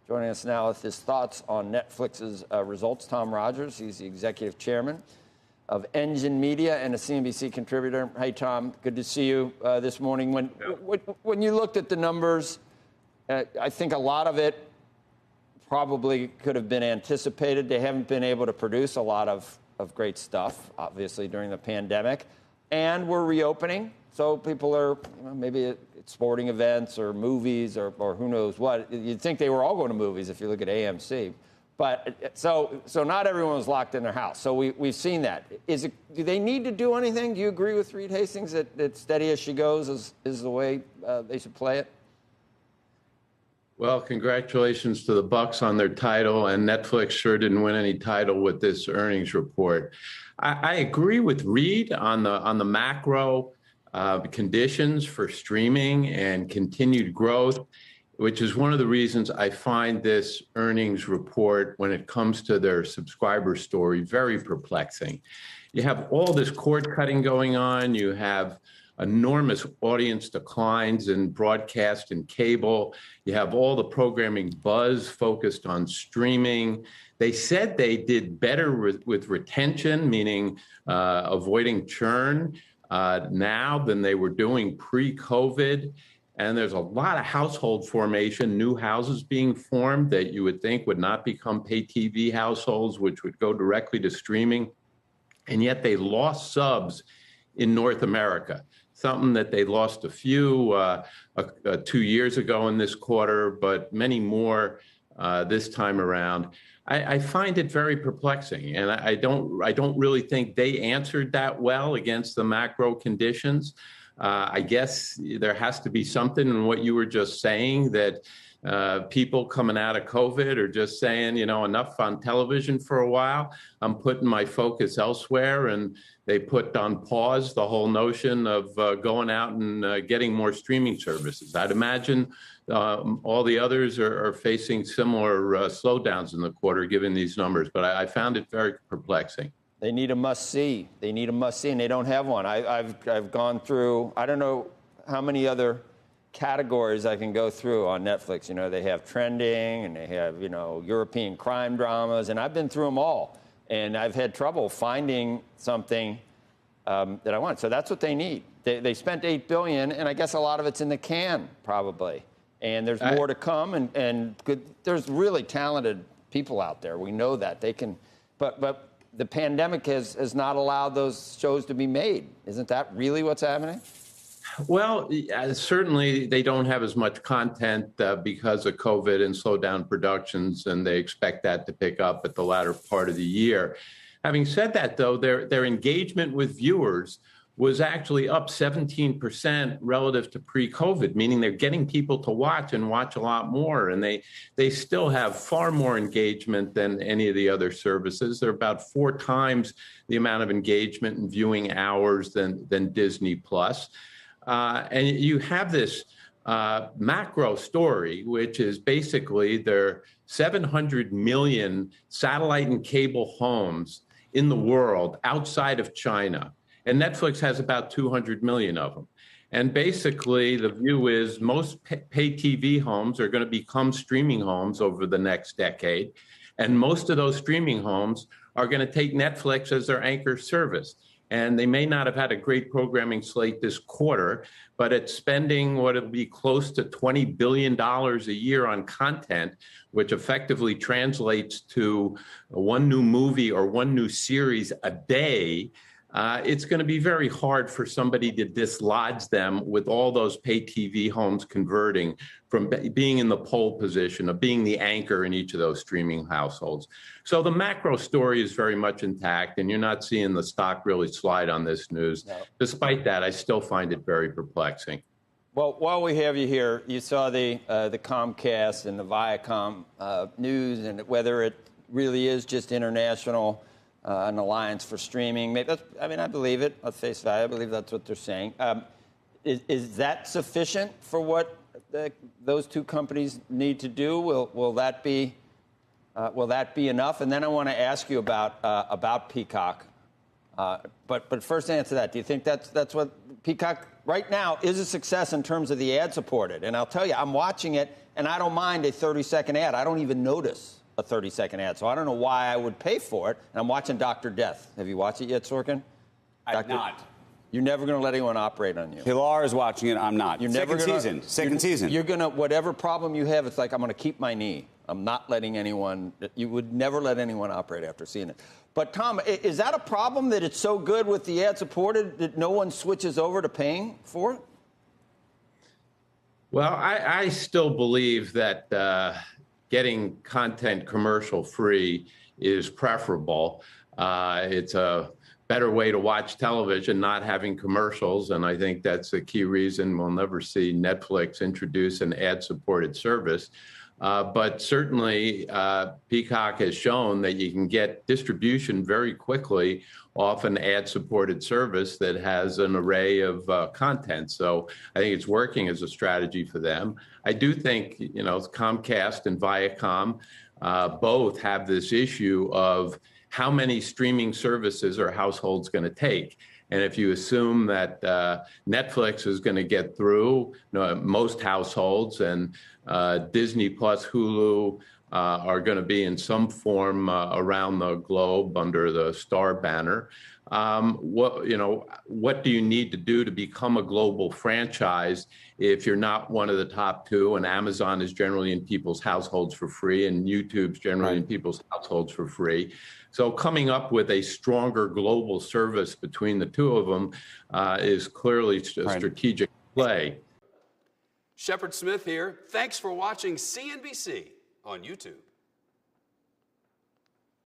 Joining us now with his thoughts on Netflix's results, Tom Rogers. He's the executive chairman of Engine Media and a CNBC contributor. Hey, Tom, good to see you this morning. When you looked at the numbers, I think a lot of it probably could have been anticipated. They haven't been able to produce a lot of great stuff, obviously, during the pandemic. And we're reopening, so people are maybe at sporting events or movies or who knows what. You'd think they were all going to movies if you look at AMC. But so not everyone was locked in their house. So we've seen that. Do they need to do anything? Do you agree with Reed Hastings that steady as she goes is the way they should play it? Well, congratulations to the Bucks on their title, and Netflix sure didn't win any title with this earnings report. I agree with Reed on the macro conditions for streaming and continued growth, which is one of the reasons I find this earnings report, when it comes to their subscriber story, very perplexing. You have all this cord cutting going on. You have enormous audience declines in broadcast and cable. You have all the programming buzz focused on streaming. They said they did better with retention, meaning avoiding churn now than they were doing pre-COVID. And there's a lot of household formation, new houses being formed that you would think would not become pay TV households, which would go directly to streaming. And yet they lost subs in North America, something that they lost a few 2 years ago in this quarter, but many more this time around. I find it very perplexing, and I don't really think they answered that well against the macro conditions. I guess there has to be something in what you were just saying, that people coming out of COVID are just saying, enough on television for a while. I'm putting my focus elsewhere, and they put on pause the whole notion of going out and getting more streaming services. I'd imagine all the others are facing similar slowdowns in the quarter, given these numbers. But I found it very perplexing. They need a must-see. They need a must-see, and they don't have one. I've gone through, I don't know how many other categories I can go through on Netflix. They have trending, and they have, European crime dramas, and I've been through them all. And I've had trouble finding something that I want. So that's what they need. They spent $8 billion, and I guess a lot of it's in the can, probably. And there's more to come, and there's really talented people out there. We know that. They can, but the pandemic has not allowed those shows to be made. Isn't that really what's happening? Well, certainly they don't have as much content because of COVID and slowed down productions, and they expect that to pick up at the latter part of the year. Having said that, though, their engagement with viewers was actually up 17% relative to pre-COVID, meaning they're getting people to watch and watch a lot more. And they still have far more engagement than any of the other services. They're about 4 times the amount of engagement and viewing hours than Disney Plus. And you have this macro story, which is basically there are 700 million satellite and cable homes in the world outside of China. And Netflix has about 200 million of them. And basically, the view is most pay TV homes are going to become streaming homes over the next decade. And most of those streaming homes are going to take Netflix as their anchor service. And they may not have had a great programming slate this quarter, but it's spending what will be close to $20 billion a year on content, which effectively translates to one new movie or one new series a day. It's going to be very hard for somebody to dislodge them with all those pay TV homes converting from being in the pole position of being the anchor in each of those streaming households. So the macro story is very much intact, and you're not seeing the stock really slide on this news. No. Despite that, I still find it very perplexing. Well, while we have you here, you saw the Comcast and the Viacom news, and whether it really is just international an alliance for streaming. I believe it. At face value, I believe that's what they're saying. Is that sufficient for what those two companies need to do? Will that be enough? And then I want to ask you about Peacock. But first, answer that. Do you think that's what Peacock right now is a success in terms of the ad supported? And I'll tell you, I'm watching it, and I don't mind a 30-second ad. I don't even notice a 30-second ad, so I don't know why I would pay for it. And I'm watching Dr. Death. Have you watched it yet, Sorkin? I've not. You're never going to let anyone operate on you. Pilar is watching it. I'm not. You're never Second season. You're going to, whatever problem you have, it's like, I'm going to keep my knee. I'm not letting anyone, you would never let anyone operate after seeing it. But, Tom, is that a problem that it's so good with the ad-supported that no one switches over to paying for it? Well, I still believe that getting content commercial-free is preferable. It's a better way to watch television, not having commercials, and I think that's a key reason we'll never see Netflix introduce an ad-supported service. But certainly, Peacock has shown that you can get distribution very quickly off an ad-supported service that has an array of content. So I think it's working as a strategy for them. I do think, Comcast and Viacom both have this issue of how many streaming services are households going to take. And if you assume that Netflix is going to get through most households and Disney plus Hulu are going to be in some form around the globe under the Star banner, what do you need to do to become a global franchise if you're not one of the top two? And Amazon is generally in people's households for free, and YouTube's generally in people's households for free. So coming up with a stronger global service between the two of them is clearly a strategic play. Shepard Smith here. Thanks for watching CNBC on YouTube.